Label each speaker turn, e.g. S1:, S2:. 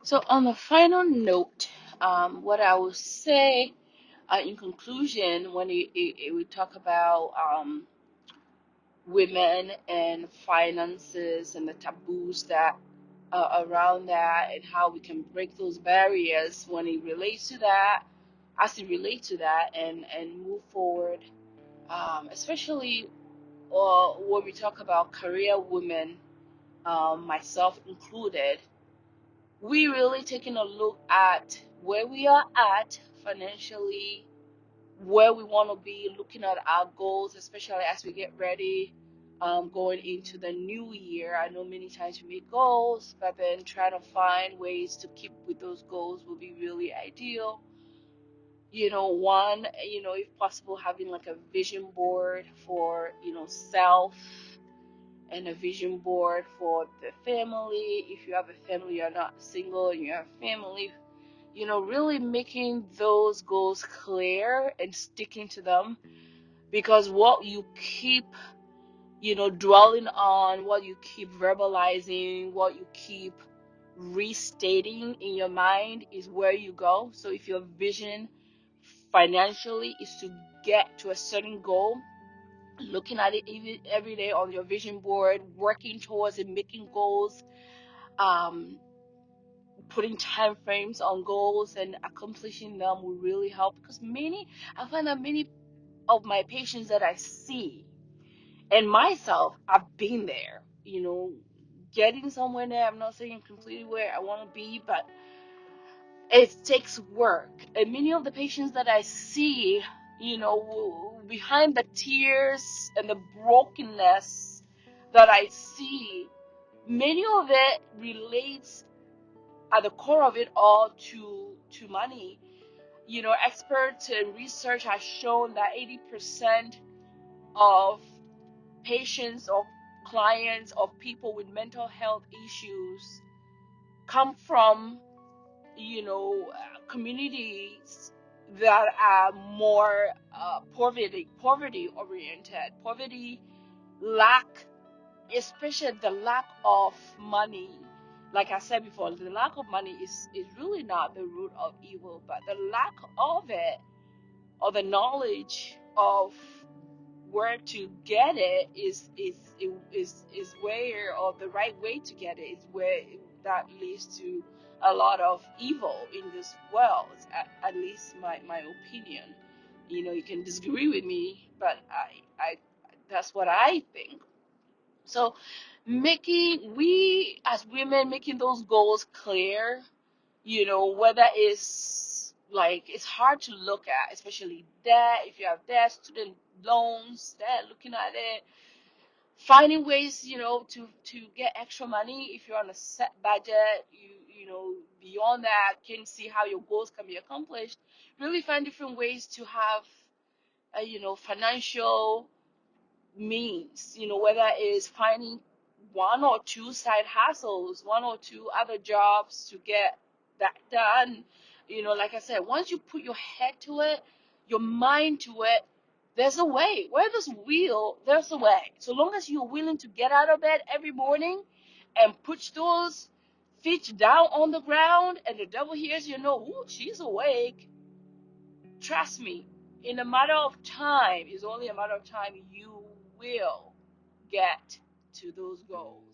S1: So, on the final note, what I will say in conclusion, when we talk about women and finances and the taboos that around that, and how we can break those barriers when it relates to that, as it relates to that, and move forward, especially when we talk about career women, myself included. We really taking a look at where we are at financially, where we want to be, looking at our goals, especially as we get ready, going into the new year. I know many times we make goals, but then trying to find ways to keep with those goals will be really ideal. One, if possible, having like a vision board for, self, and a vision board for the family. If you have a family, you're not single and you have family, really making those goals clear and sticking to them, because what you keep, dwelling on, what you keep verbalizing, what you keep restating in your mind is where you go. So if your vision financially is to get to a certain goal, looking at it even every day on your vision board, working towards it, making goals, um, putting time frames on goals and accomplishing them will really help, because I find that many of my patients that I see and myself, I've been there, getting somewhere there. I'm not saying completely where I want to be, but it takes work. And many of the patients that I see, behind the tears and the brokenness that I see, many of it relates at the core of it all to money. Experts and research has shown that 80% of patients or clients of people with mental health issues come from, communities that are more poverty oriented. Poverty, lack, especially the lack of money. Like I said before, the lack of money is really not the root of evil, but the lack of it, or the knowledge of where to get it, is where, or the right way to get it is where that leads to a lot of evil in this world. At least my opinion. You can disagree with me, but I that's what I think. So, we as women, making those goals clear, whether it's like, it's hard to look at, especially debt. If you have debt, student loans, debt, looking at it, finding ways, to get extra money. If you're on a set budget, beyond that, can see how your goals can be accomplished. Really find different ways to have, financial means, whether it's finding one or two side hustles, one or two other jobs to get that done. Like I said, once you put your head to it, your mind to it, there's a way. Where there's a will, there's a way. So long as you're willing to get out of bed every morning and put those feet down on the ground, and the devil hears you, know, ooh, she's awake. Trust me, in a matter of time, it's only a matter of time, you will get to those goals.